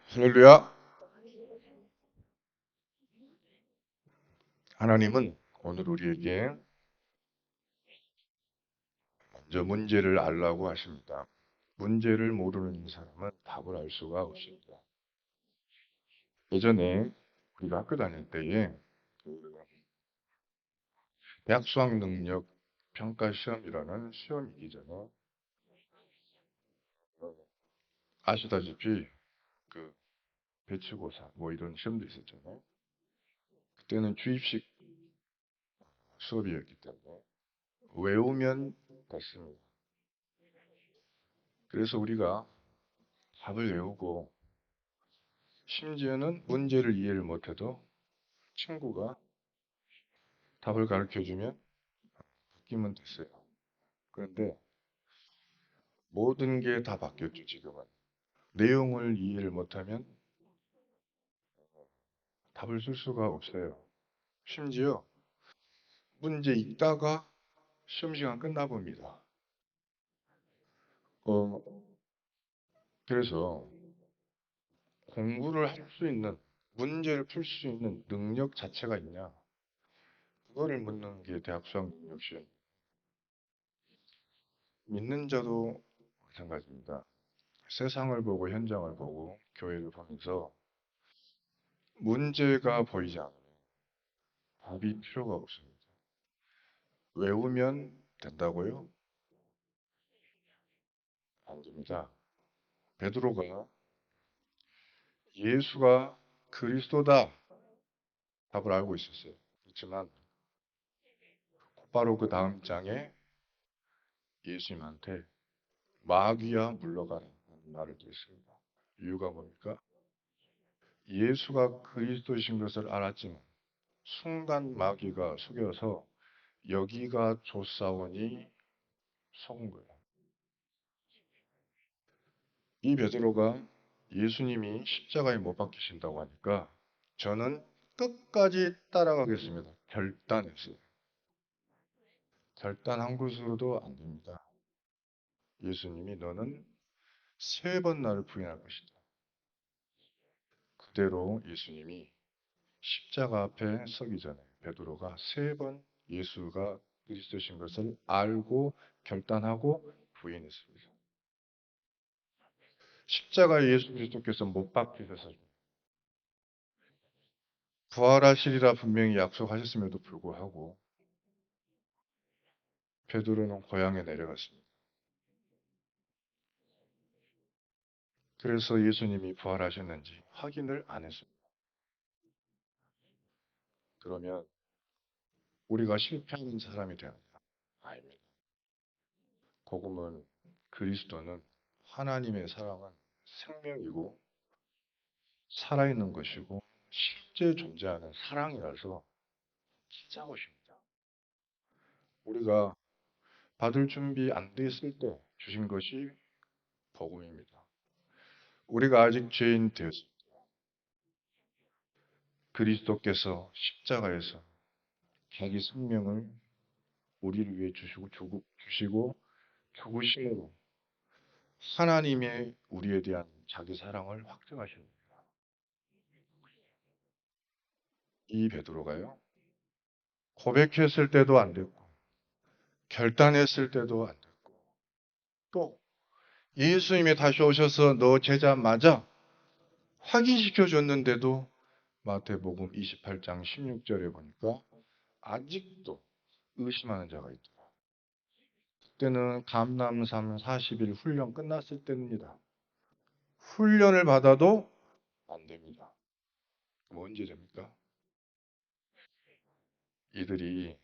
할렐루야. 하나님은 오늘 우리에게 먼저 문제를 알라고 하십니다. 문제를 모르는 사람은 답을 알 수가 없습니다. 예전에 우리가 학교 다닐 때에 그 대학 수학 능력 평가 시험이라는 시험이 있기 전에 어, 아시다시피 그 배치고사 뭐 이런 시험도 있었잖아요. 그때는 주입식 수업이었기 때문에 외우면 됐습니다. 그래서 우리가 답을 외우고 심지어는 문제를 이해를 못해도 친구가 답을 가르쳐주면 바뀌면 됐어요. 그런데 모든 게 다 바뀌었죠, 지금은. 내용을 이해를 못하면 답을 쓸 수가 없어요. 심지어 문제 읽다가 시험 시간 끝나봅니다. 어, 그래서 공부를 할 수 있는, 문제를 풀 수 있는 능력 자체가 있냐? 그거를 묻는 게 대학 수학 능력 시험. 믿는 자도 마찬가지입니다. 세상을 보고 현장을 보고 교회를 보면서 문제가 보이지 않으면 답이 필요가 없습니다. 외우면 된다고요? 안 됩니다. 베드로가 예수가 그리스도다 답을 알고 있었어요. 그렇지만 곧바로 그 다음 장에 예수님한테 마귀야 물러가라 하는 말을 듣습니다. 이유가 뭡니까? 예수가 그리스도이신 것을 알았지만 순간 마귀가 속여서 여기가 좋사오니 속은 거예요. 이 베드로가 예수님이 십자가에 못 박히신다고 하니까 저는 끝까지 따라가겠습니다. 결단했어요. 결단한 것으로도 안 됩니다. 예수님이 너는 세 번 나를 부인할 것이다. 그대로 예수님이 십자가 앞에 서기 전에 베드로가 세 번 예수가 그리스도신 것을 알고 결단하고 부인했습니다. 십자가에 예수 그리스도께서 못 박히셔서 부활하시리라 분명히 약속하셨음에도 불구하고 베드로는 고향에 내려갔습니다. 그래서 예수님이 부활하셨는지 확인을 안 했습니다. 그러면 우리가 실패하는 사람이 되느냐? 아닙니다. 복음은 그리스도는 하나님의 사랑은 생명이고 살아있는 것이고 실제 존재하는 사랑이라서 진짜 것입니다. 우리가 받을 준비 안 돼 있을 때 주신 것이 복음입니다. 우리가 아직 죄인 되었을 때 그리스도께서 십자가에서 자기 생명을 우리를 위해 주시고 죽으심으로 하나님의 우리에 대한 자기 사랑을 확증하십니다. 이 베드로가요. 고백했을 때도 안 됐고 결단했을 때도 안 됐고 또 예수님이 다시 오셔서 너 제자 맞아 확인시켜 줬는데도 마태복음 28장 16절에 보니까 아직도 의심하는 자가 있더라. 그때는 감람산 40일 훈련 끝났을 때입니다. 훈련을 받아도 안 됩니다. 그럼 언제 됩니까? 이들이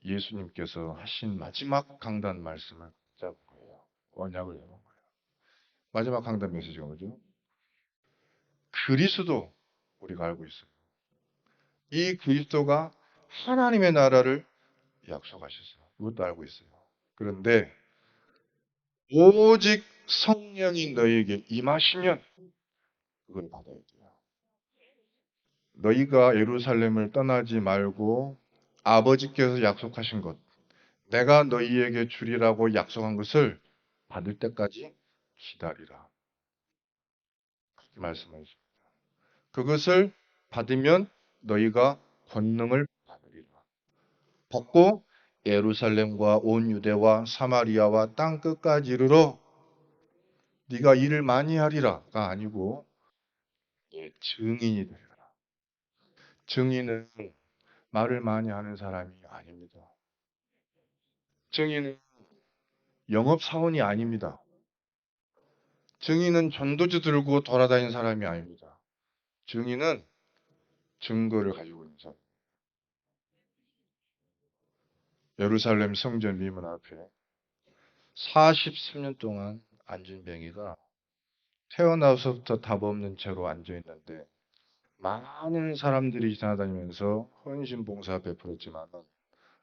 예수님께서 하신 마지막 강단 말씀을 붙잡은 거예요. 언약을 내는 거예요. 마지막 강단 메시지가 뭐죠? 그리스도 우리가 알고 있어요. 이 그리스도가 하나님의 나라를 약속하셨어요. 이것도 알고 있어요. 그런데 오직 성령이 너희에게 임하시면 그걸 받아야 돼요. 너희가 예루살렘을 떠나지 말고 아버지께서 약속하신 것, 내가 너희에게 주리라고 약속한 것을 받을 때까지 기다리라. 말씀하십니다. 그것을 받으면 너희가 권능을 받으리라. 받고 예루살렘과 온 유대와 사마리아와 땅 끝까지 이르러 네가 일을 많이 하리라가 아니고 증인이 되리라. 증인은 말을 많이 하는 사람이 아닙니다. 증인은 영업사원이 아닙니다. 증인은 전도지 들고 돌아다니는 사람이 아닙니다. 증인은 증거를 가지고 있는 사람. 예루살렘 성전 미문 앞에 43년 동안 안진뱅이가 태어나서부터 답 없는 채로 앉아 있는데 많은 사람들이 지나다니면서 헌신 봉사 베풀었지만은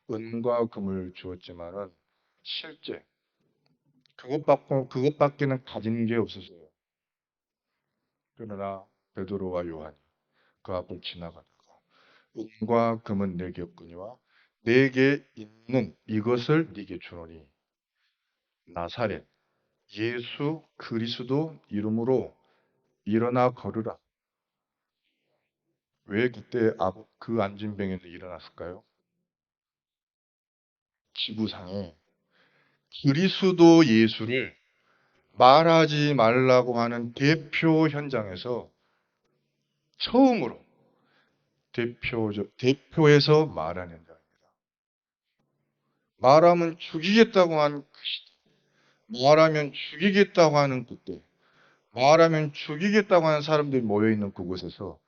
은과 금을 주었지만은 실제 그것밖에는 가진 게 없었어요. 그러나 베드로와 요한이 그 앞을 지나가다가 은과 금은 내게 없거니와 내게 있는 이것을 네게 주노니 나사렛 예수 그리스도 이름으로 일어나 걸으라. 왜 그때 그 안진뱅이는 일어났을까요? 지구상에 그리스도 예수를 말하지 말라고 하는 대표 현장에서 처음으로 대표에서 말하는 현장입니다. 말하면 죽이겠다고 하는 그 시대, 말하면 죽이겠다고 하는 그때, 말하면 죽이겠다고 하는 사람들이 모여있는 그곳에서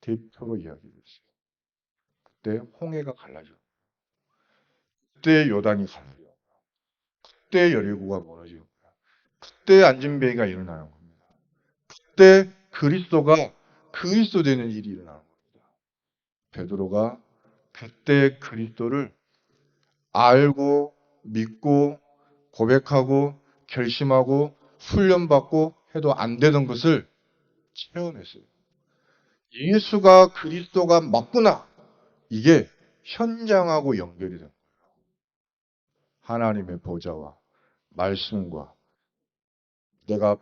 대표로 이야기했어요. 그때 홍해가 갈라져. 그때 요단이 갈라져. 그때 여리고가 무너지고. 그때 안진뱅이가 일어나는 겁니다. 그때 그리스도가 그리스도 되는 일이 일어나는 겁니다. 베드로가 그때 그리스도를 알고 믿고 고백하고 결심하고 훈련받고 해도 안 되던 것을 체험했어요. 예수가 그리스도가 맞구나. 이게 현장하고 연결이 된 거예요. 하나님의 보좌와 말씀과 내가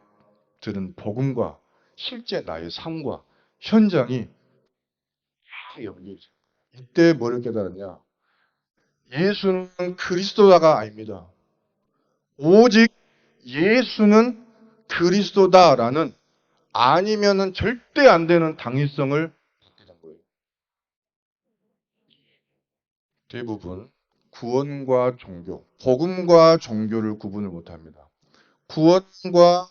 들은 복음과 실제 나의 삶과 현장이 다 연결이 돼요. 이때 뭐를 깨달았냐? 예수는 그리스도다가 아닙니다. 오직 예수는 그리스도다라는 아니면은 절대 안 되는 당위성을 갖게 된 거예요. 대부분 구원과 종교, 복음과 종교를 구분을 못 합니다. 구원과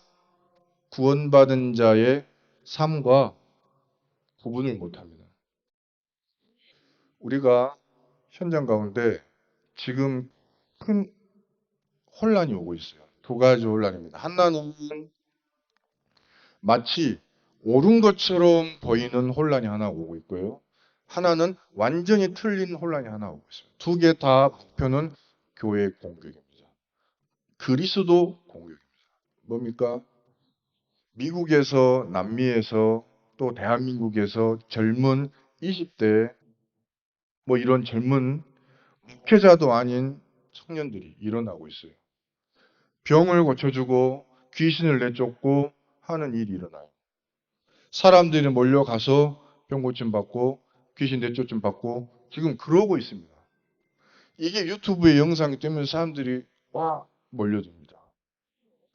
구원받은 자의 삶과 구분을 못 합니다. 우리가 현장 가운데 지금 큰 혼란이 오고 있어요. 두 가지 혼란입니다. 하나는 마치 옳은 것처럼 보이는 혼란이 하나 오고 있고요. 하나는 완전히 틀린 혼란이 하나 오고 있어요. 두 개 다 목표는 교회 공격입니다. 그리스도 공격입니다. 뭡니까? 미국에서, 남미에서, 또 대한민국에서 젊은 20대, 뭐 이런 젊은 목회자도 아닌 청년들이 일어나고 있어요. 병을 고쳐주고 귀신을 내쫓고 하는 일이 일어나요. 사람들이 몰려가서 병 고침 받고 귀신 내쫓음 받고 지금 그러고 있습니다. 이게 유튜브에 영상이 뜨면 사람들이 와 몰려듭니다.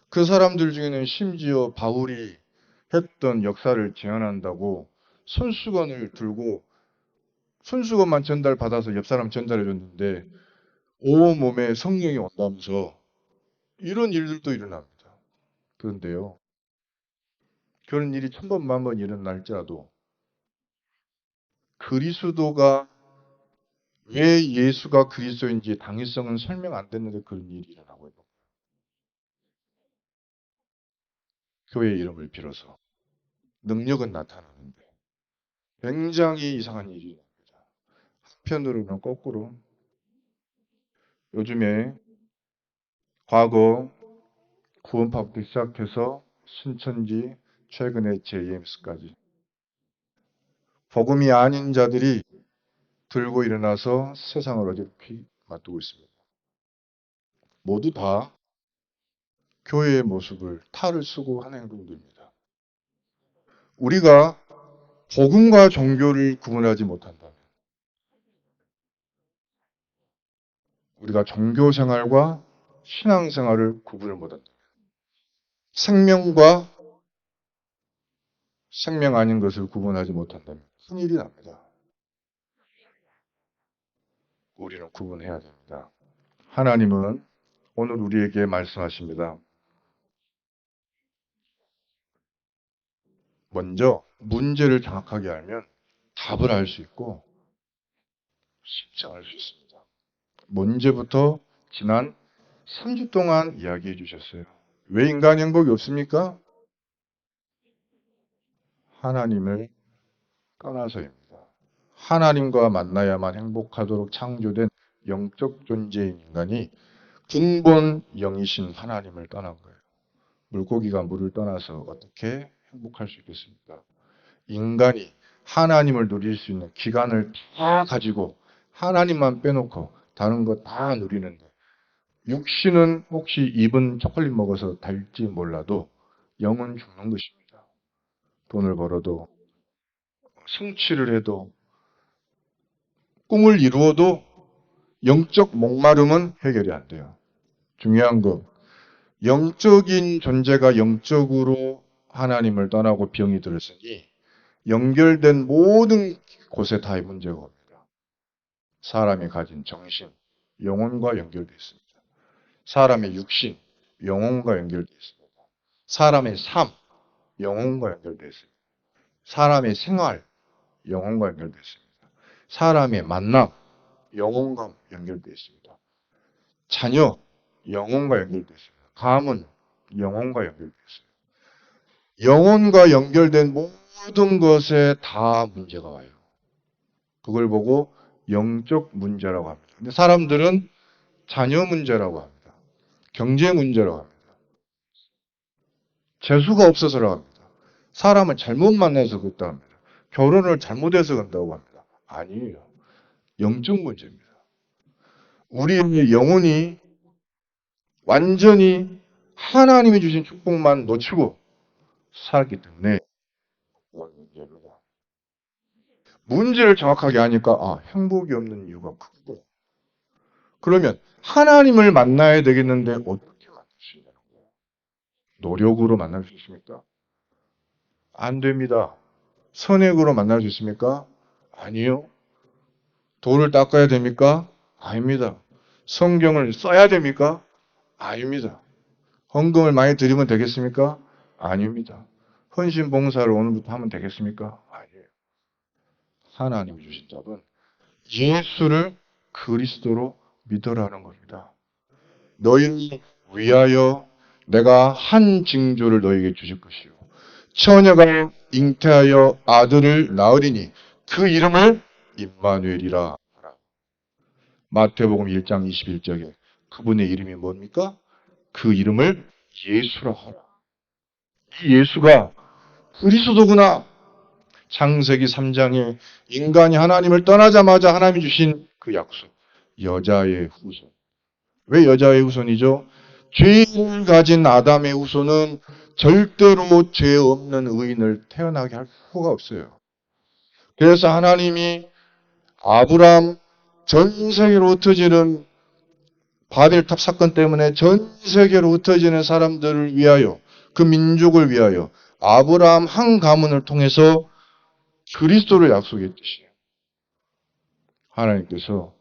그 사람들 중에는 심지어 바울이 했던 역사를 재현한다고 손수건을 들고 손수건만 전달받아서 옆 사람 전달해 줬는데 온몸에 성령이 온다면서 이런 일들도 일어납니다. 그런데요. 그런 일이 천번 만번 일어날지라도 그리스도가 왜 예수가 그리스도인지 당위성은 설명 안 됐는데 그런 일이 일어나고 있는 거예요. 교회 이름을 빌어서 능력은 나타나는데 굉장히 이상한 일이 일어납니다. 한편으로는 거꾸로 요즘에 과거 구원파부터 시작해서 신천지 최근에 JMS까지 복음이 아닌 자들이 들고 일어나서 세상을 어지럽히 맞두고 있습니다. 모두 다 교회의 모습을 탈을 쓰고 하는 행동들입니다. 우리가 복음과 종교를 구분하지 못한다면, 우리가 종교 생활과 신앙 생활을 구분을 못한다면, 생명과 생명 아닌 것을 구분하지 못한다면 큰일이 납니다. 우리는 구분해야 됩니다. 하나님은 오늘 우리에게 말씀하십니다. 먼저 문제를 정확하게 알면 답을 알 수 있고 실증할 수 있습니다. 문제부터 지난 3주 동안 이야기해 주셨어요. 왜 인간 행복이 없습니까? 하나님을 떠나서입니다. 하나님과 만나야만 행복하도록 창조된 영적 존재인 인간이 근본 영이신 하나님을 떠난 거예요. 물고기가 물을 떠나서 어떻게 행복할 수 있겠습니까? 인간이 하나님을 누릴 수 있는 기간을 다 가지고 하나님만 빼놓고 다른 거 다 누리는데, 육신은 혹시 입은 초콜릿 먹어서 달지 몰라도 영은 죽는 것입니다. 돈을 벌어도 성취를 해도 꿈을 이루어도 영적 목마름은 해결이 안 돼요. 중요한 거, 영적인 존재가 영적으로 하나님을 떠나고 병이 들었으니 연결된 모든 곳에 다 이 문제가 옵니다. 사람이 가진 정신, 영혼과 연결되어 있습니다. 사람의 육신, 영혼과 연결되어 있습니다. 사람의 삶, 영혼과 연결되어 있습니다. 사람의 생활, 영혼과 연결되어 있습니다. 사람의 만남, 영혼과 연결되어 있습니다. 자녀, 영혼과 연결되어 있습니다. 가문, 영혼과 연결되어 있습니다. 영혼과 연결된 모든 것에 다 문제가 와요. 그걸 보고 영적 문제라고 합니다. 근데 사람들은 자녀 문제라고 합니다. 경제 문제라고 합니다. 재수가 없어서라고 합니다. 사람을 잘못 만나서 그렇다고 합니다. 결혼을 잘못해서 그런다고 합니다. 아니에요. 영적 문제입니다. 우리의 영혼이 완전히 하나님이 주신 축복만 놓치고 살았기 때문에 문제입니다. 문제를 정확하게 아니까 행복이 없는 이유가 크고, 그러면 하나님을 만나야 되겠는데 어떻게 만날 수 있냐는 거예요. 노력으로 만날 수 있습니까? 안 됩니다. 선행으로 만날 수 있습니까? 아니요. 돌을 닦아야 됩니까? 아닙니다. 성경을 써야 됩니까? 아닙니다. 헌금을 많이 드리면 되겠습니까? 아닙니다. 헌신 봉사를 오늘부터 하면 되겠습니까? 아니에요. 하나님이 주신 답은 예수를 그리스도로 믿으라는 겁니다. 너희를 위하여 내가 한 징조를 너에게 주실 것이요, 처녀가 잉태하여 아들을 낳으리니 그 이름을 임마누엘이라 하라. 마태복음 1장 21절에 그분의 이름이 뭡니까? 그 이름을 예수라 하라. 이 예수가 그리스도구나. 창세기 3장에 인간이 하나님을 떠나자마자 하나님이 주신 그 약속, 여자의 후손. 왜 여자의 후손이죠? 죄를 가진 아담의 후손은 절대로 죄 없는 의인을 태어나게 할 수가 없어요. 그래서 하나님이 아브람, 전 세계로 흩어지는 바벨탑 사건 때문에 전 세계로 흩어지는 사람들을 위하여, 그 민족을 위하여 아브라함 한 가문을 통해서 그리스도를 약속했듯이 하나님께서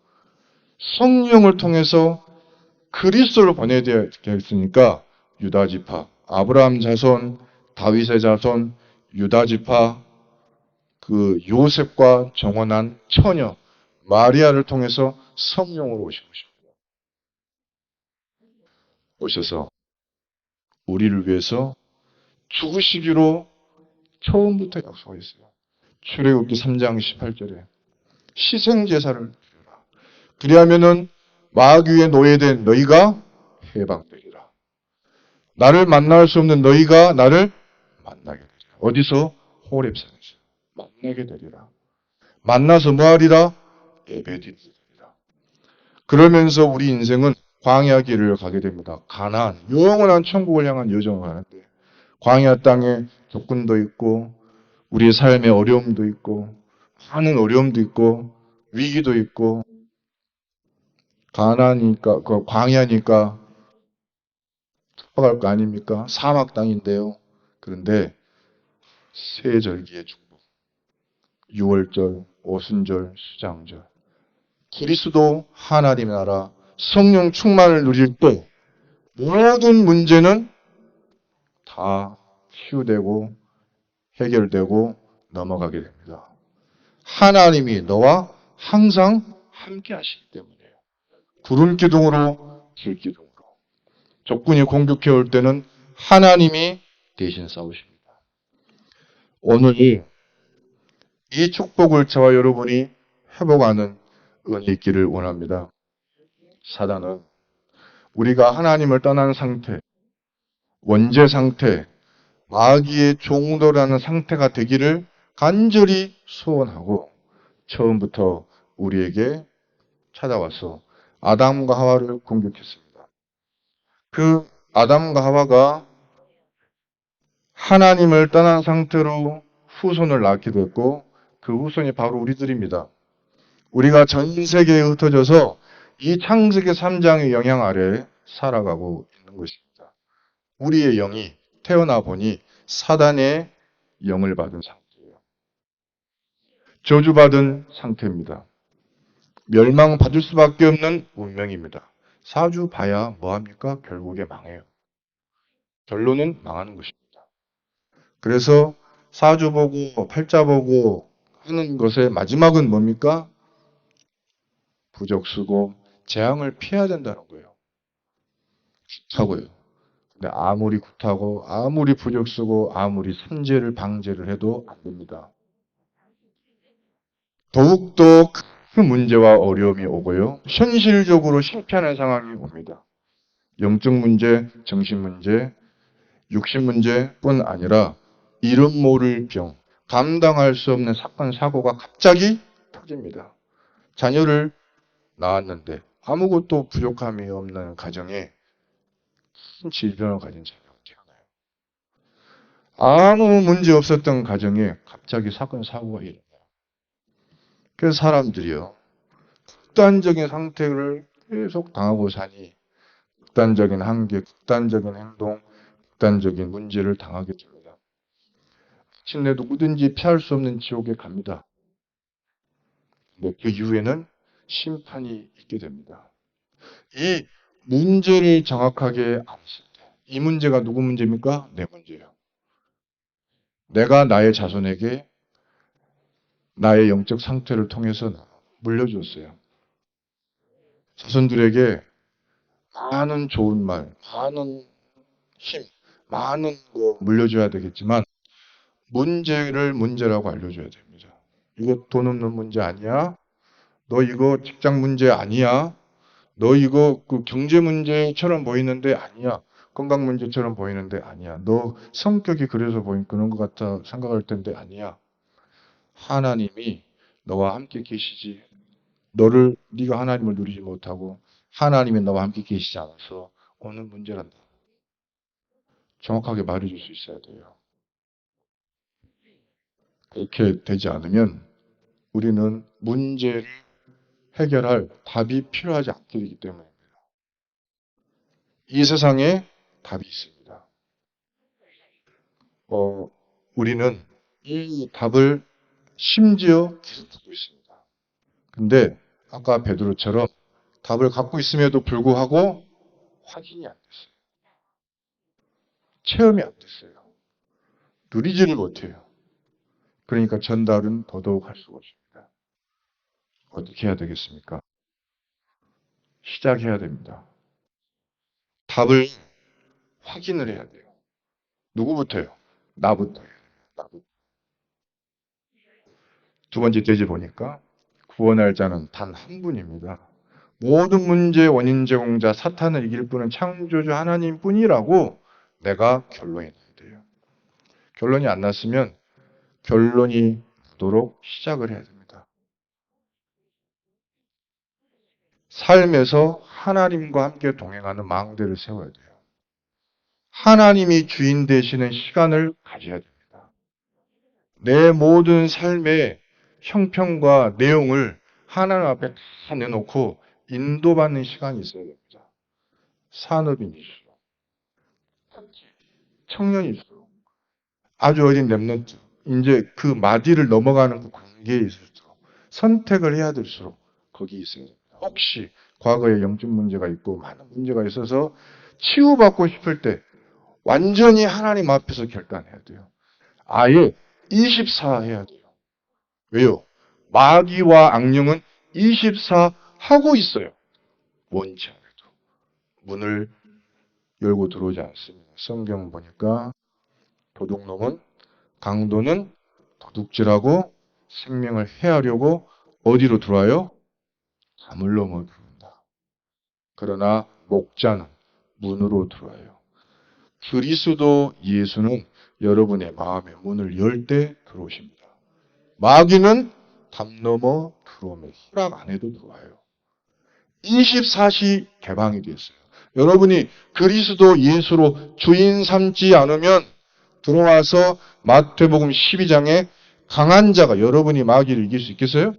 성령을 통해서 그리스도를 보내야 되었으니까 유다 지파, 아브라함 자손, 다윗의 자손, 유다 지파, 그 요셉과 정혼한 처녀 마리아를 통해서 성령으로 오신 것입니다. 오셔서 우리를 위해서 죽으시기로 처음부터 약속하셨어요. 출애굽기 3장 18절에 희생제사를 드리라. 그리하면은 마귀의 노예된 너희가 해방되리라. 나를 만날 수 없는 너희가 나를 만나게 되리라. 어디서? 호렙산에서 만나게 되리라. 만나서 뭐하리라? 예배드리리라. 그러면서 우리 인생은 광야 길을 가게 됩니다. 가나안, 영원한 천국을 향한 여정을 하는데 광야 땅에 적군도 있고 우리의 삶에 어려움도 있고, 많은 어려움도 있고, 위기도 있고, 가난이니까, 광야니까 축복할 거 아닙니까? 사막 땅인데요. 그런데 세절기의 축복, 유월절, 오순절, 수장절, 그리스도 하나님의 나라, 성령 충만을 누릴 때 모든 문제는 다 치유되고 해결되고 넘어가게 됩니다. 하나님이 너와 항상 함께 하시기 때문이에요. 구름 기둥으로, 길 기둥으로. 적군이 공격해 올 때는 하나님이 대신 싸우십니다. 오늘 이 축복을 저와 여러분이 회복하는 은혜 있기를 원합니다. 사단은 우리가 하나님을 떠난 상태, 원죄 상태, 마귀의 종도라는 상태가 되기를 간절히 소원하고 처음부터 우리에게 찾아와서 아담과 하와를 공격했습니다. 그 아담과 하와가 하나님을 떠난 상태로 후손을 낳게 됐고 그 후손이 바로 우리들입니다. 우리가 전 세계에 흩어져서 이 창세기 3장의 영향 아래 살아가고 있는 것입니다. 우리의 영이 태어나 보니 사단의 영을 받은 상태예요. 저주받은 상태입니다. 멸망받을 수밖에 없는 운명입니다. 사주 봐야 뭐합니까? 결국에 망해요. 결론은 망하는 것입니다. 그래서 사주 보고 팔자 보고 하는 것의 마지막은 뭡니까? 부적 쓰고 재앙을 피해야 된다는 거예요. 좋다고요. 근데 아무리 굿하고 아무리 부적 쓰고 아무리 선제를 방제를 해도 안 됩니다. 더욱더 큰 문제와 어려움이 오고요. 현실적으로 실패하는 상황이 옵니다. 영적 문제, 정신 문제, 육신 문제뿐 아니라 이름 모를 병, 감당할 수 없는 사건, 사고가 갑자기 터집니다. 자녀를 낳았는데 아무것도 부족함이 없는 가정에 큰 질병을 가진 자녀가 태어나요. 아무 문제 없었던 가정에 갑자기 사건, 사고가 일어나요. 그래서 사람들이요. 극단적인 상태를 계속 당하고 사니 극단적인 한계, 극단적인 행동, 극단적인 문제를 당하게 됩니다. 마침내 누구든지 피할 수 없는 지옥에 갑니다. 근데 그 이후에는 심판이 있게 됩니다. 이 문제를 정확하게 아실 때, 이 문제가 누구 문제입니까? 내 문제예요. 내가 나의 자손에게 나의 영적 상태를 통해서 물려줬어요. 자손들에게 많은 좋은 말, 많은 힘, 많은 거 물려줘야 되겠지만 문제를 문제라고 알려줘야 됩니다. 이거 돈 없는 문제 아니야? 너 이거 직장 문제 아니야? 너 이거 그 경제 문제처럼 보이는데 아니야. 건강 문제처럼 보이는데 아니야. 너 성격이 그래서 그런 것 같아 생각할 텐데 아니야. 하나님이 너와 함께 계시지. 네가 하나님을 누리지 못하고 하나님이 너와 함께 계시지 않아서 오는 문제란다. 정확하게 말해줄 수 있어야 돼요. 그렇게 되지 않으면 우리는 문제를 해결할 답이 필요하지 않게 되기 때문입니다. 이 세상에 답이 있습니다. 우리는 이 답을 심지어 계속 듣고 있습니다. 근데 아까 베드로처럼 답을 갖고 있음에도 불구하고 확인이 안 됐어요. 체험이 안 됐어요. 누리지를 못해요. 그러니까 전달은 더더욱 할 수가 없습니다. 어떻게 해야 되겠습니까? 시작해야 됩니다. 답을 확인을 해야 돼요. 누구부터요? 나부터. 나부터. 두 번째 돼지 보니까 구원할 자는 단 한 분입니다. 모든 문제의 원인 제공자 사탄을 이길 분은 창조주 하나님뿐이라고 내가 결론이 나야 돼요. 결론이 안 났으면 결론이 나도록 시작을 해야 됩니다. 삶에서 하나님과 함께 동행하는 망대를 세워야 돼요. 하나님이 주인 되시는 시간을 가져야 됩니다. 내 모든 삶의 형편과 내용을 하나님 앞에 다 내놓고 인도받는 시간이 있어야 됩니다. 산업인일수록, 청년일수록, 아주 어린 랩런트, 이제 그 마디를 넘어가는 그 관계에 있을수록 선택을 해야 될수록 거기 있어야 됩니다. 혹시 과거에 영적 문제가 있고 많은 문제가 있어서 치유받고 싶을 때 완전히 하나님 앞에서 결단해야 돼요. 아예 24 해야 돼요. 왜요? 마귀와 악령은 24 하고 있어요. 원치 않아도. 문을 열고 들어오지 않습니다. 성경 보니까 도둑놈은, 강도는 도둑질하고 생명을 해하려고 어디로 들어와요? 가물로만 들어온다. 그러나 목자는 문으로 들어와요. 그리스도 예수는 여러분의 마음의 문을 열 때 들어오십니다. 마귀는 담 넘어 들어오면 허락 안 해도 들어와요. 24시 개방이 되었어요. 여러분이 그리스도 예수로 주인 삼지 않으면 들어와서 마태복음 12장에 강한 자가 여러분이 마귀를 이길 수 있겠어요?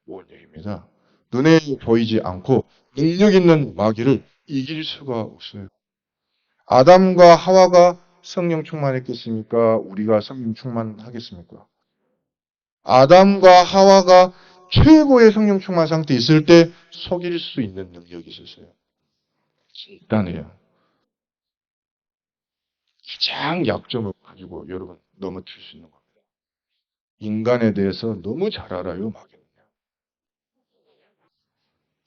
못 이깁니다. 눈에 보이지 않고 능력 있는 마귀를 이길 수가 없어요. 아담과 하와가 성령 충만했겠습니까? 우리가 성령 충만하겠습니까? 아담과 하와가 최고의 성령 충만 상태에 있을 때 속일 수 있는 능력이 있었어요. 간단해요. 가장 약점을 가지고 여러분 넘어뜨릴 수 있는 겁니다. 인간에 대해서 너무 잘 알아요, 마귀는요.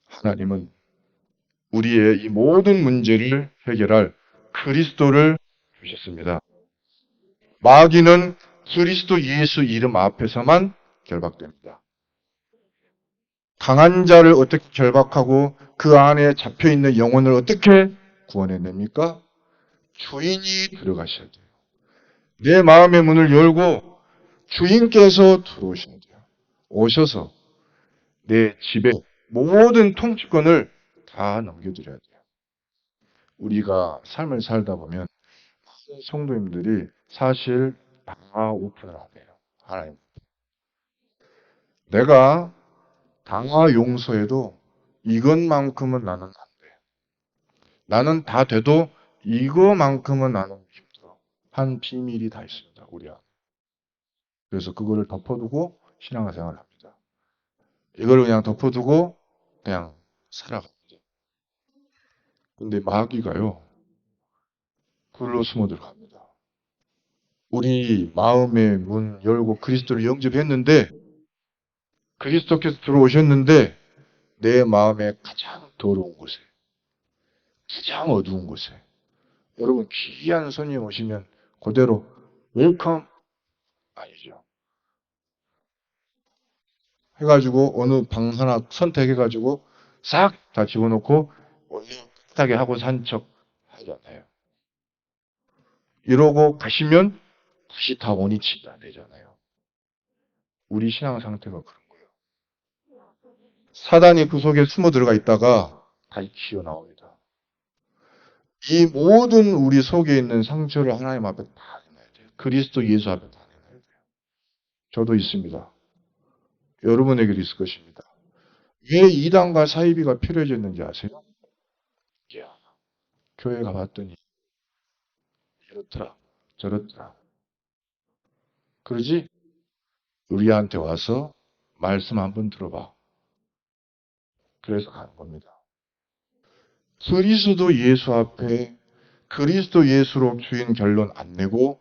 하나님은 우리의 이 모든 문제를 해결할 그리스도를 주셨습니다. 마귀는 그리스도 예수 이름 앞에서만 결박됩니다. 강한 자를 어떻게 결박하고 그 안에 잡혀있는 영혼을 어떻게 구원해냅니까? 주인이 들어가셔야 돼요. 내 마음의 문을 열고 주인께서 들어오셔야 돼요. 오셔서 내 집에 모든 통치권을 다 넘겨드려야 돼요. 우리가 삶을 살다 보면 성도님들이 사실 다 오픈을 안 해요. 하나님. 내가 당화 용서해도 이것만큼은 나는 안 돼. 나는 다 돼도 이거만큼은 나는 힘들어. 한 비밀이 다 있습니다. 우리 안에. 그래서 그거를 덮어두고 신앙생활을 합니다. 이걸 그냥 덮어두고 그냥 살아갑니다. 근데 마귀가요. 그걸로 숨어 들어갑니다. 우리 마음의 문 열고 그리스도를 영접했는데 그리스도께서 들어오셨는데 내 마음에 가장 더러운 곳에 가장 어두운 곳에 여러분 귀한 손님 오시면 그대로 웰컴 아니죠. 해가지고 어느 방 하나 선택해가지고 싹 다 집어넣고 깨끗하게 하고 산 척 하잖아요. 이러고 가시면 다시 다 원위치 안 되잖아요. 우리 신앙 상태가 그런 거예요. 사단이 그 속에 숨어 들어가 있다가 다시 튀어 나옵니다. 이 모든 우리 속에 있는 상처를 하나님 앞에 다 내놔야 돼요. 그리스도 예수 앞에 다 내놔야 돼요. 저도 있습니다. 여러분에게도 있을 것입니다. 왜 이단과 사이비가 필요해졌는지 아세요? 야, 교회 가봤더니 이렇더라, 저렇더라. 그러지? 우리한테 와서 말씀 한번 들어봐. 그래서 가는 겁니다. 그리스도 예수 앞에 그리스도 예수로 주인 결론 안 내고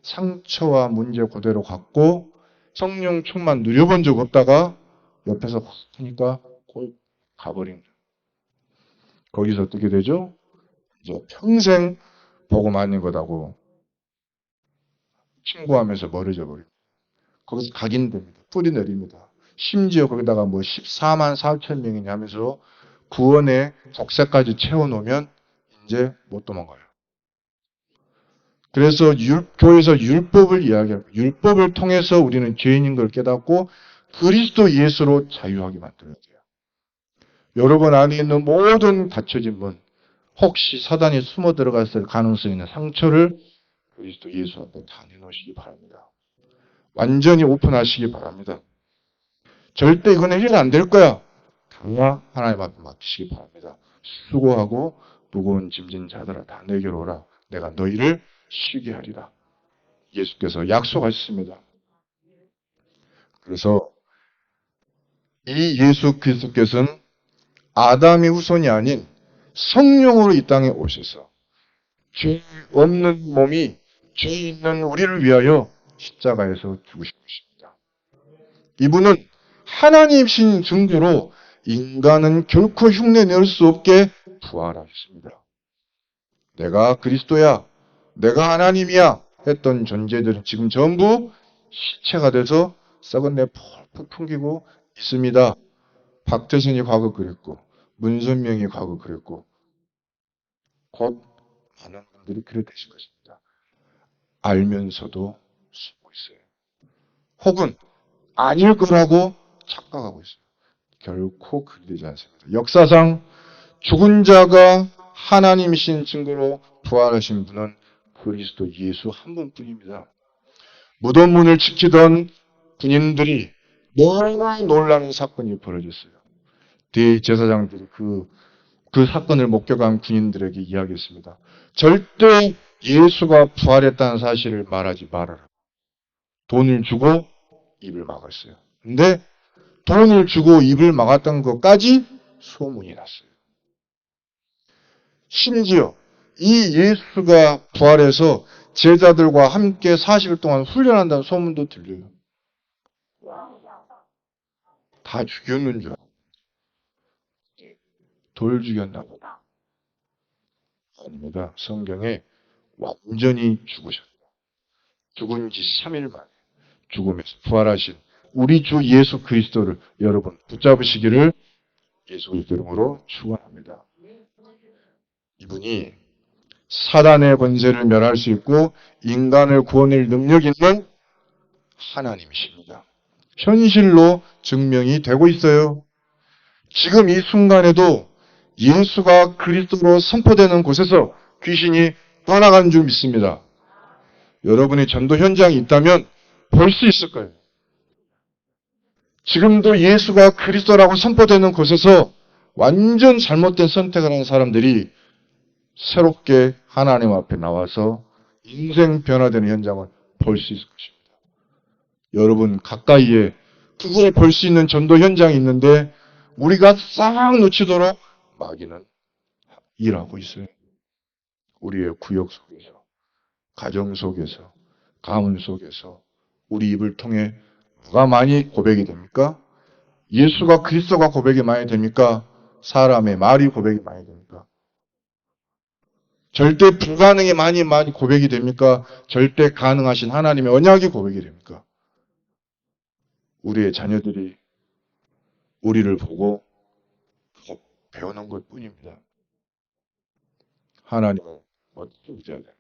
상처와 문제 그대로 갖고 성령 충만 누려본 적 없다가 옆에서 막 하니까 곧 가버린 거예요. 거기서 어떻게 되죠? 이제 평생 복음 아닌 거다고 친구하면서 멀어져 버립니다. 거기서 각인됩니다. 뿌리 내립니다. 심지어 거기다가 뭐 14만 4천 명이냐 하면서 구원의 적세까지 채워놓으면 이제 못 도망가요. 그래서 교회에서 율법을 이야기하고 율법을 통해서 우리는 죄인인 걸 깨닫고 그리스도 예수로 자유하게 만들어야 돼요. 여러분 안에 있는 모든 닫혀진 문, 혹시 사단이 숨어 들어갔을 가능성이 있는 상처를 그리스도 예수 앞에 다 내놓으시기 바랍니다. 완전히 오픈하시기 바랍니다. 절대 이거는 해결 안 될 거야. 다 하나님 앞에 맡기시기 바랍니다. 수고하고 무거운 짐진 자들아 다 내게로 오라. 내가 너희를 쉬게 하리라. 예수께서 약속하셨습니다. 그래서 이 예수 그리스도께서는 아담의 후손이 아닌 성령으로 이 땅에 오셔서 죄 없는 몸이 죄 있는 우리를 위하여 십자가에서 죽으신 것입니다. 이분은 하나님이신 증거로 인간은 결코 흉내낼 수 없게 부활하셨습니다. 내가 그리스도야, 내가 하나님이야 했던 존재들은 지금 전부 시체가 돼서 썩은 내 펄펄 풍기고 있습니다. 박태선이 과거 그랬고 문선명이 과거 그랬고 곧 많은 분들이 그래 되실 것입니다. 알면서도 숨고 있어요. 혹은 아닐 거라고 착각하고 있어요. 결코 그리 되지 않습니다. 역사상 죽은 자가 하나님이신 증거로 부활하신 분은 그리스도 예수 한 분뿐입니다. 무덤 문을 지키던 군인들이 너무 놀라는 사건이 벌어졌어요. 대제사장들이 그 사건을 목격한 군인들에게 이야기했습니다. 절대 예수가 부활했다는 사실을 말하지 말아라. 돈을 주고 입을 막았어요. 근데 돈을 주고 입을 막았던 것까지 소문이 났어요. 심지어 이 예수가 부활해서 제자들과 함께 40일 동안 훈련한다는 소문도 들려요. 다 죽였는 줄 알고. 돌 죽였나 보다. 아닙니다. 성경에 완전히 죽으셨다. 죽은 지 3일 만에 죽음에서 부활하신 우리 주 예수 그리스도를 여러분 붙잡으시기를 예수 그리스도 이름으로 축원합니다. 이분이 사단의 권세를 멸할 수 있고 인간을 구원할 능력 있는 하나님이십니다. 현실로 증명이 되고 있어요. 지금 이 순간에도 예수가 그리스도로 선포되는 곳에서 귀신이 떠나간 줄 믿습니다. 여러분이 전도 현장에 있다면 볼 수 있을 거예요. 지금도 예수가 그리스도라고 선포되는 곳에서 완전 잘못된 선택을 하는 사람들이 새롭게 하나님 앞에 나와서 인생 변화되는 현장을 볼 수 있을 것입니다. 여러분 가까이에 그걸 볼 수 있는 전도 현장이 있는데 우리가 싹 놓치도록 마귀는 일하고 있어요. 우리의 구역 속에서, 가정 속에서, 가문 속에서 우리 입을 통해 누가 많이 고백이 됩니까? 예수가 그리스도가 고백이 많이 됩니까? 사람의 말이 고백이 많이 됩니까? 절대 불가능이 많이 고백이 됩니까? 절대 가능하신 하나님의 언약이 고백이 됩니까? 우리의 자녀들이 우리를 보고 배우는 것 뿐입니다. 하나님은 어떻게 의지해야 됩니까?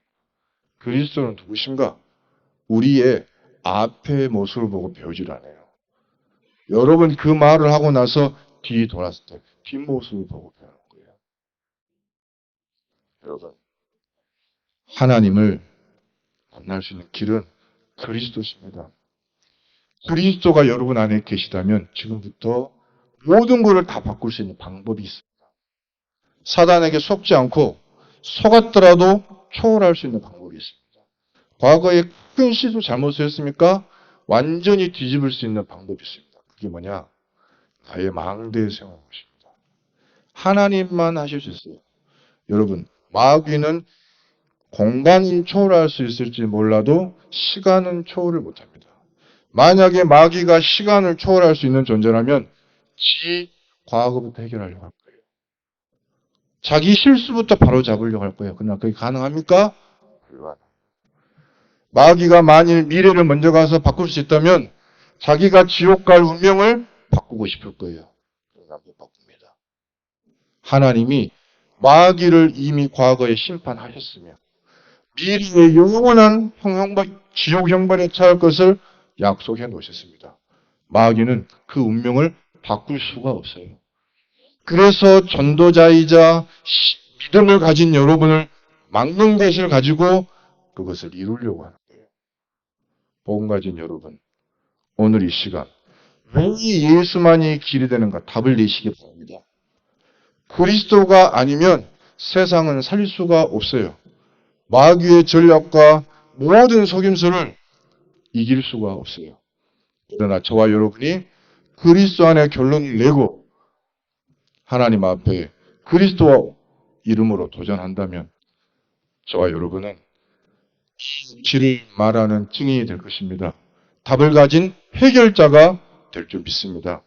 그리스도는 누구신가? 우리의 앞의 모습을 보고 배우질 않아요. 여러분 그 말을 하고 나서 뒤 돌았을 때 뒷모습을 보고 배우는 거예요. 여러분 하나님을 만날 수 있는 길은 그리스도십니다. 그리스도가 여러분 안에 계시다면 지금부터 모든 것을 다 바꿀 수 있는 방법이 있습니다. 사단에게 속지 않고 속았더라도 초월할 수 있는 방법이 있습니다. 과거에 큰 시도 잘못을 했습니까? 완전히 뒤집을 수 있는 방법이 있습니다. 그게 뭐냐? 나의 망대에 세우는 것입니다. 하나님만 하실 수 있어요. 여러분, 마귀는 공간을 초월할 수 있을지 몰라도 시간은 초월을 못합니다. 만약에 마귀가 시간을 초월할 수 있는 존재라면 과거부터 해결하려고 할 거예요. 자기 실수부터 바로 잡으려고 할 거예요. 그러나 그게 가능합니까? 불가능. 마귀가 만일 미래를 먼저 가서 바꿀 수 있다면 자기가 지옥 갈 운명을 바꾸고 싶을 거예요. 그러나 못 바꿉니다. 하나님이 마귀를 이미 과거에 심판하셨으며 미래의 영원한 지옥 형벌에 처할 것을 약속해 놓으셨습니다. 마귀는 그 운명을 바꿀 수가 없어요. 그래서 전도자이자 믿음을 가진 여러분을 막는 것을 가지고 그것을 이루려고 하는 거예요. 복음 가진 여러분, 오늘 이 시간 왜 예수만이 길이 되는가 답을 내시기 바랍니다. 그리스도가 아니면 세상은 살릴 수가 없어요. 마귀의 전략과 모든 속임수를 이길 수가 없어요. 그러나 저와 여러분이 그리스도 안에 결론을 내고 하나님 앞에 그리스도 이름으로 도전한다면 저와 여러분은 길을 말하는 증인이 될 것입니다. 답을 가진 해결자가 될 줄 믿습니다.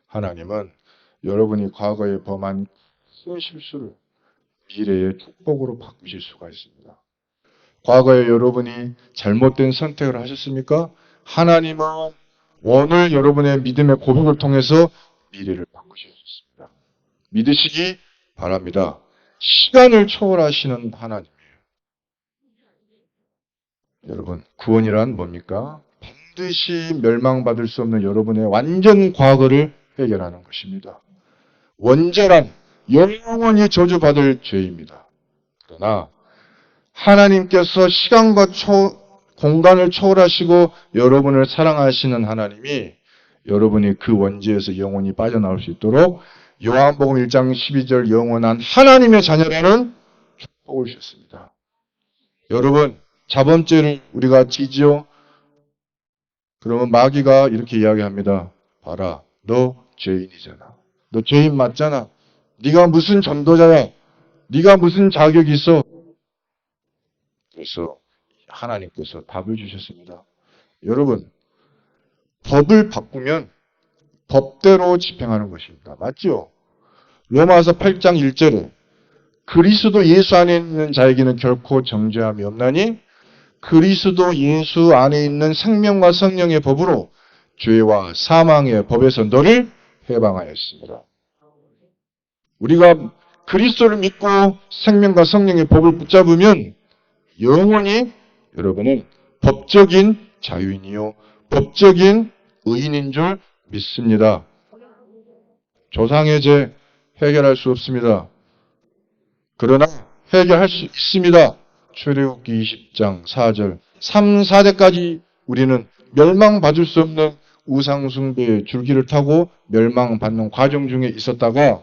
하나님은 여러분이 과거에 범한 큰 실수를 미래의 축복으로 바꾸실 수가 있습니다. 과거에 여러분이 잘못된 선택을 하셨습니까? 하나님은 오늘 여러분의 믿음의 고백을 통해서 미래를 바꾸셨습니다. 믿으시기 바랍니다. 시간을 초월하시는 하나님이에요. 여러분, 구원이란 뭡니까? 반드시 멸망받을 수 없는 여러분의 완전 과거를 해결하는 것입니다. 원죄란 영원히 저주받을 죄입니다. 그러나 하나님께서 시간과 공간을 초월하시고 여러분을 사랑하시는 하나님이 여러분이 그 원죄에서 영원히 빠져나올 수 있도록 요한복음 1장 12절 영원한 하나님의 자녀라는 축복을 주셨습니다. 여러분, 자범죄를 우리가 지지요? 그러면 마귀가 이렇게 이야기합니다. 봐라, 너 죄인이잖아. 너 죄인 맞잖아. 네가 무슨 전도자야? 네가 무슨 자격이 있어? 그래서 하나님께서 답을 주셨습니다. 여러분, 법을 바꾸면 법대로 집행하는 것입니다. 맞죠? 로마서 8장 1절에 그리스도 예수 안에 있는 자에게는 결코 정죄함이 없나니 그리스도 예수 안에 있는 생명과 성령의 법으로 죄와 사망의 법에서 너를 해방하였습니다. 우리가 그리스도를 믿고 생명과 성령의 법을 붙잡으면 영원히 여러분은 법적인 자유인이요 법적인 의인인 줄 믿습니다. 조상의 죄 해결할 수 없습니다. 그러나 해결할 수 있습니다. 출애굽기 20장 4절 3, 4대까지 우리는 멸망받을 수 없는 우상숭배의 줄기를 타고 멸망받는 과정 중에 있었다가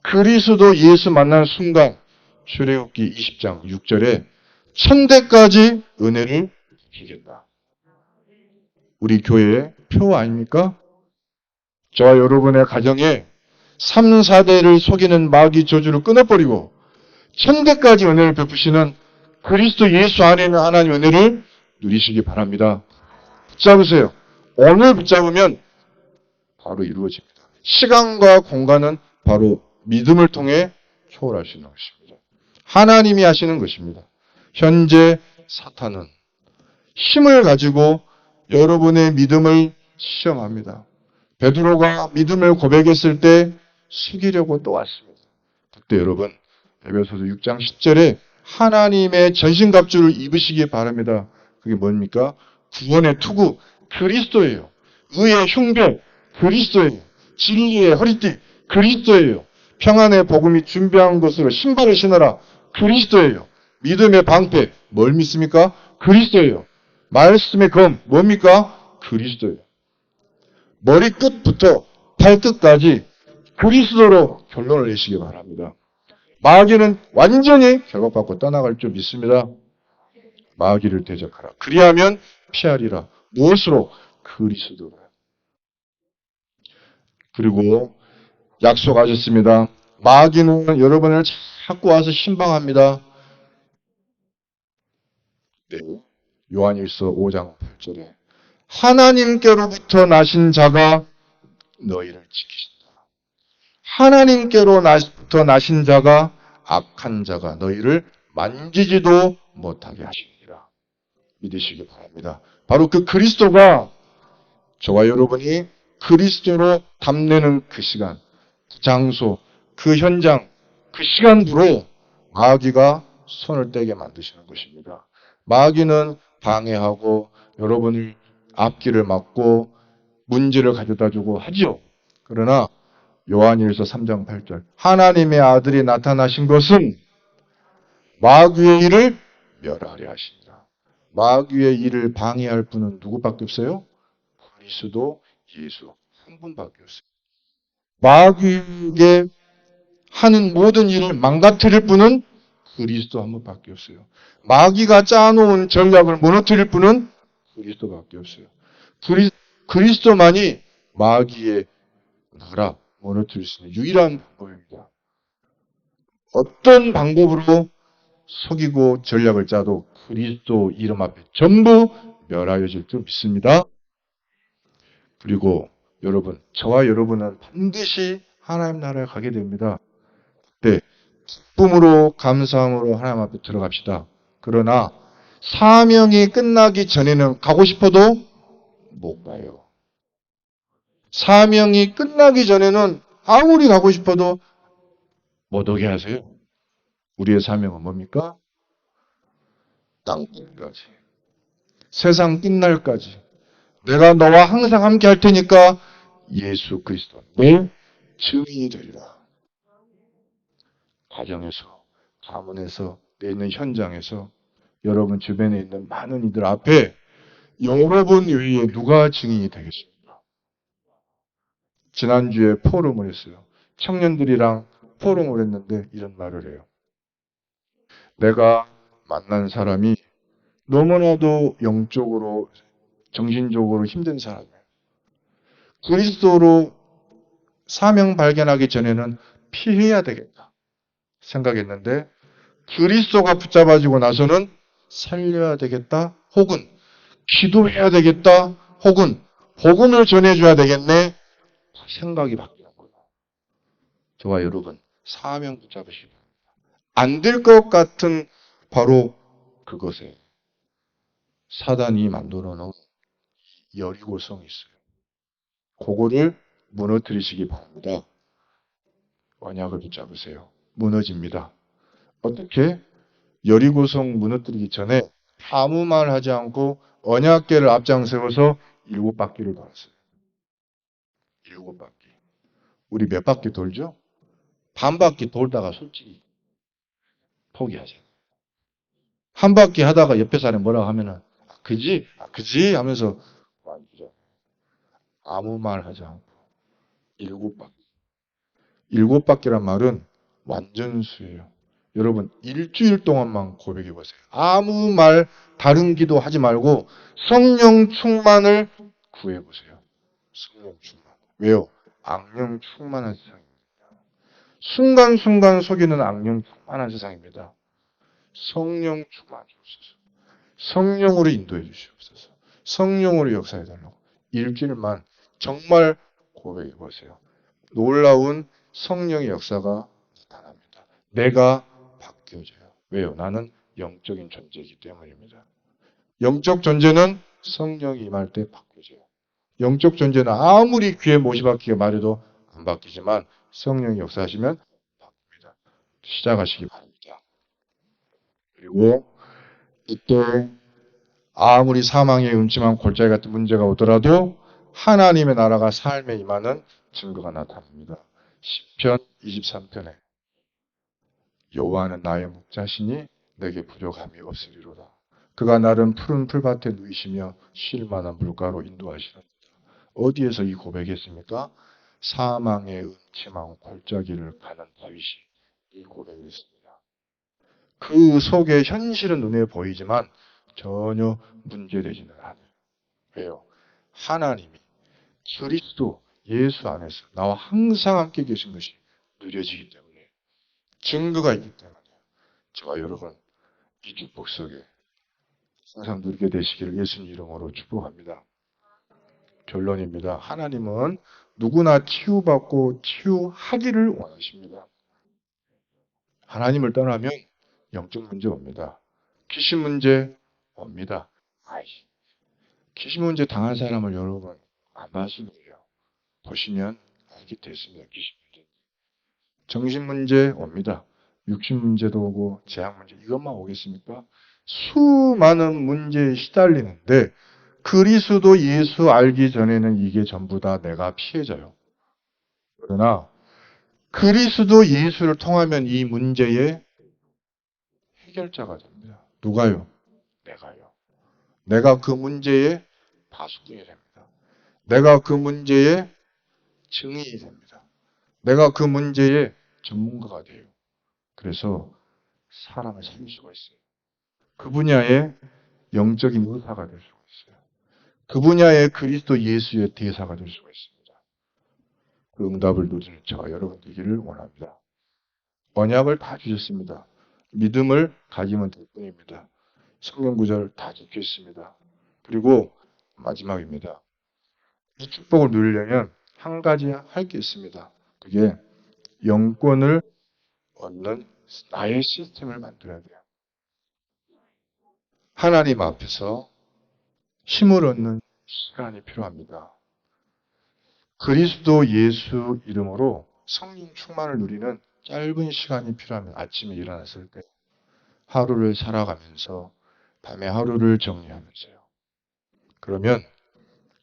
그리스도 예수 만난 순간 출애굽기 20장 6절에 1000대까지 은혜를 주겠다. 우리 교회의 표 아닙니까? 저와 여러분의 가정에 3, 4대를 속이는 마귀 저주를 끊어버리고 1000대까지 은혜를 베푸시는 그리스도 예수 안에 있는 하나님의 은혜를 누리시기 바랍니다. 붙잡으세요. 오늘 붙잡으면 바로 이루어집니다. 시간과 공간은 바로 믿음을 통해 초월할 수 있는 것입니다. 하나님이 하시는 것입니다. 현재 사탄은 힘을 가지고 여러분의 믿음을 시험합니다. 베드로가 믿음을 고백했을 때 숙이려고 또 왔습니다. 그때 여러분 에베소서 6장 10절에 하나님의 전신갑주를 입으시기 바랍니다. 그게 뭡니까? 구원의 투구 그리스도예요. 의의 흉배 그리스도예요. 진리의 허리띠 그리스도예요. 평안의 복음이 준비한 것으로 신발을 신어라 그리스도예요. 믿음의 방패 뭘 믿습니까? 그리스도예요. 말씀의 검 뭡니까? 그리스도예요. 머리끝부터 발끝까지 그리스도로 결론을 내시기 바랍니다. 마귀는 완전히 결박받고 떠나갈 줄 믿습니다. 마귀를 대적하라. 그리하면 피하리라. 무엇으로? 그리스도로. 그리고 약속하셨습니다. 마귀는 여러분을 자꾸 와서 신방합니다. 네. 요한일서 5장 8절에 하나님께로부터 나신 자가 너희를 지키신다. 하나님께로부터 나신 자가 악한 자가 너희를 만지지도 못하게 하시니라. 믿으시기 바랍니다. 바로 그 그리스도가 저와 여러분이 그리스도로 담내는 그 시간, 그 장소, 그 현장, 그 시간으로 마귀가 손을 떼게 만드시는 것입니다. 마귀는 방해하고 여러분을 앞길을 막고 문제를 가져다 주고 하지요. 그러나 요한일서 3장 8절 하나님의 아들이 나타나신 것은 마귀의 일을 멸하려 하시니라. 마귀의 일을 방해할 분은 누구밖에 없어요? 그리스도 예수 한 분밖에 없어요. 마귀에게 하는 모든 일을 망가뜨릴 분은 그리스도 한 분밖에 없어요. 마귀가 짜놓은 전략을 무너뜨릴 분은 그리스도밖에 없어요. 그리스도만이 마귀의 나라 무너뜨릴 수 있는 유일한 방법입니다. 어떤 방법으로 속이고 전략을 짜도 그리스도 이름 앞에 전부 멸하여질 줄 믿습니다. 그리고 여러분, 저와 여러분은 반드시 하나님 나라에 가게 됩니다. 네, 기쁨으로 감사함으로 하나님 앞에 들어갑시다. 그러나 사명이 끝나기 전에는 가고 싶어도 못 가요. 사명이 끝나기 전에는 아무리 가고 싶어도 못 오게 하세요. 우리의 사명은 뭡니까? 땅끝까지. 세상 끝날까지. 내가 너와 항상 함께 할 테니까 예수 그리스도 내 증인이 되리라. 가정에서, 가문에서, 내 있는 현장에서, 여러분 주변에 있는 많은 이들 앞에 여러분 외에 누가 증인이 되겠습니까? 지난주에 포럼을 했어요. 청년들이랑 포럼을 했는데 이런 말을 해요. 내가 만난 사람이 너무나도 영적으로, 정신적으로 힘든 사람이에요. 그리스도로 사명 발견하기 전에는 피해야 되겠다 생각했는데 그리스도가 붙잡아지고 나서는 살려야 되겠다 혹은 기도해야 되겠다 혹은 복음을 전해줘야 되겠네 생각이 바뀌는 거예요. 저와 여러분 사명 붙잡으시고 안 될 것 같은 바로 그것에 사단이 만들어 놓은 여리고성이 있어요. 그거를 무너뜨리시기 바랍니다. 언약을 붙잡으세요. 무너집니다. 어떻게? 여리고성 무너뜨리기 전에 아무 말 하지 않고 언약궤를 앞장세워서 7바퀴를 돌았어요. 7바퀴. 우리 몇 바퀴 돌죠? 반 바퀴 돌다가 솔직히 포기하죠. 한 바퀴 하다가 옆에 사람이 뭐라고 하면은 그지? 그지? 하면서 완전 아무 말 하지 않고 7바퀴. 7바퀴란 말은 완전수예요. 여러분 일주일 동안만 고백해 보세요. 아무 말 다른 기도 하지 말고 성령 충만을 구해 보세요. 성령 충만. 왜요? 악령 충만한 세상입니다. 순간순간 속이는 악령 충만한 세상입니다. 성령 충만 주옵소서. 성령으로 인도해 주시옵소서. 성령으로 역사해 달라고. 일주일만 정말 고백해 보세요. 놀라운 성령의 역사가 나타납니다. 내가 바뀌어져요. 왜요? 나는 영적인 존재이기 때문입니다. 영적 존재는 성령이 임할 때 바뀌어져요. 영적 존재는 아무리 귀에 못이 박히게 말해도 안 바뀌지만 성령이 역사하시면 바뀝니다. 시작하시기 바랍니다. 그리고 이때 아무리 사망의 음침한 골짜기 같은 문제가 오더라도 하나님의 나라가 삶에 임하는 증거가 나타납니다. 시편 23편에 여호와는 나의 목자시니 내게 부족함이 없으리로다. 그가 나를 푸른 풀밭에 누이시며 쉴 만한 물가로 인도하시리로다. 어디에서 이 고백했습니까? 사망의 음침한 골짜기를 가는 다윗이 이 고백을 했습니다. 그 속에 현실은 눈에 보이지만 전혀 문제되지는 않아요. 왜요? 하나님이 그리스도 예수 안에서 나와 항상 함께 계신 것이 누려지기 때문에 증거가 있기 때문에 저와 여러분 이 축복 속에 항상 누리게 되시기를 예수님 이름으로 축복합니다. 결론입니다. 하나님은 누구나 치유받고 치유하기를 원하십니다. 하나님을 떠나면 영적 문제 옵니다. 귀신 문제 옵니다. 귀신 문제 당한 사람을 여러분 안 봐시는 거예요. 보시면 알게 됐습니다. 귀신 문제. 정신 문제 옵니다. 육신 문제도 오고 재앙 문제 이것만 오겠습니까? 수많은 문제에 시달리는데 그리스도 예수 알기 전에는 이게 전부 다 내가 피해자요. 그러나 그리스도 예수를 통하면 이 문제의 해결자가 됩니다. 누가요? 내가요. 내가 그 문제의 파수꾼이 됩니다. 내가 그 문제의 증인이 됩니다. 내가 그 문제의 전문가가 돼요. 그래서 사람을 살릴 수가 있어요. 그 분야의 영적인 의사가 될 수가 있어요. 그 분야의 그리스도 예수의 대사가 될 수가 있습니다. 그 응답을 누리는 저와 여러분 되기를 원합니다. 언약을 다 주셨습니다. 믿음을 가지면 될 뿐입니다. 성경 구절 다 적혀 있습니다. 그리고 마지막입니다. 이 축복을 누리려면 한 가지 할 게 있습니다. 그게 영권을 얻는 나의 시스템을 만들어야 돼요. 하나님 앞에서 힘을 얻는 시간이 필요합니다. 그리스도 예수 이름으로 성령 충만을 누리는 짧은 시간이 필요합니다. 아침에 일어났을 때 하루를 살아가면서 밤에 하루를 정리하면서요. 그러면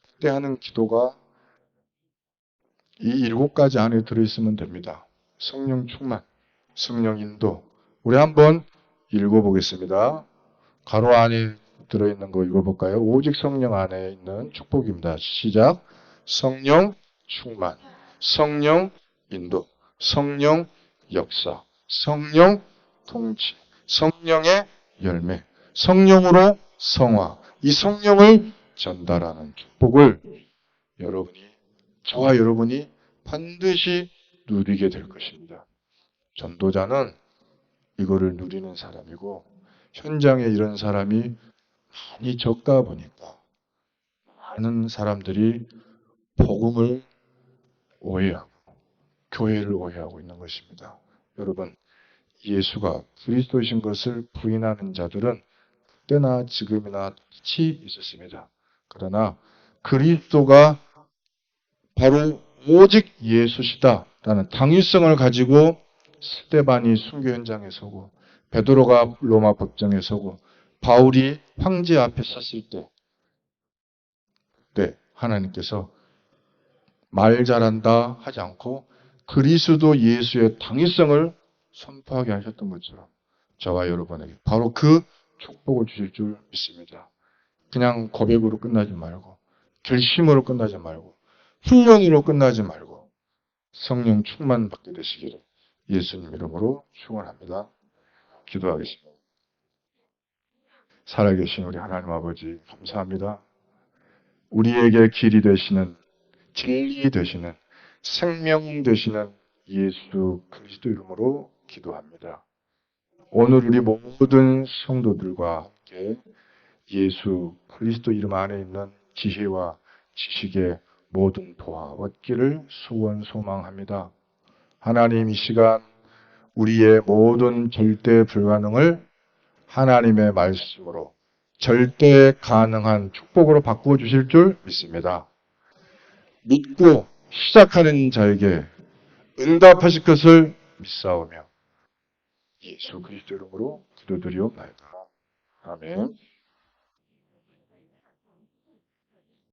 그때 하는 기도가 이 7가지 안에 들어있으면 됩니다. 성령 충만, 성령 인도. 우리 한번 읽어보겠습니다. 가로 안에 들어있는 거 읽어볼까요? 오직 성령 안에 있는 축복입니다. 시작. 성령 충만, 성령 인도, 성령 역사, 성령 통치, 성령의 열매, 성령으로 성화. 이 성령을 전달하는 축복을 저와 여러분이 반드시 누리게 될 것입니다. 전도자는 이거를 누리는 사람이고 현장에 이런 사람이 많이 적다 보니까 많은 사람들이 복음을 오해하고 교회를 오해하고 있는 것입니다. 여러분, 예수가 그리스도이신 것을 부인하는 자들은 그때나 지금이나 같이 있었습니다. 그러나 그리스도가 바로 오직 예수시다라는 당위성을 가지고 스데반이 순교 현장에 서고 베드로가 로마 법정에 서고 바울이 황제 앞에 섰을 때 네, 하나님께서 말 잘한다 하지 않고 그리스도 예수의 당위성을 선포하게 하셨던 것처럼 저와 여러분에게 바로 그 축복을 주실 줄 믿습니다. 그냥 고백으로 끝나지 말고 결심으로 끝나지 말고 훈련으로 끝나지 말고 성령 충만 받게 되시기를 예수님 이름으로 축원합니다. 기도하겠습니다. 살아계신 우리 하나님 아버지 감사합니다. 우리에게 길이 되시는 진리 되시는 생명 되시는 예수 그리스도 이름으로 기도합니다. 오늘 우리 모든 성도들과 함께 예수 그리스도 이름 안에 있는 지혜와 지식의 모든 도와 얻기를 소원 소망합니다. 하나님 이 시간 우리의 모든 절대 불가능을 하나님의 말씀으로 절대 가능한 축복으로 바꾸어 주실 줄 믿습니다. 믿고 시작하는 자에게 응답하실 것을 믿사오며 예수 그리스도 이름으로 기도드리옵나이다. 아멘.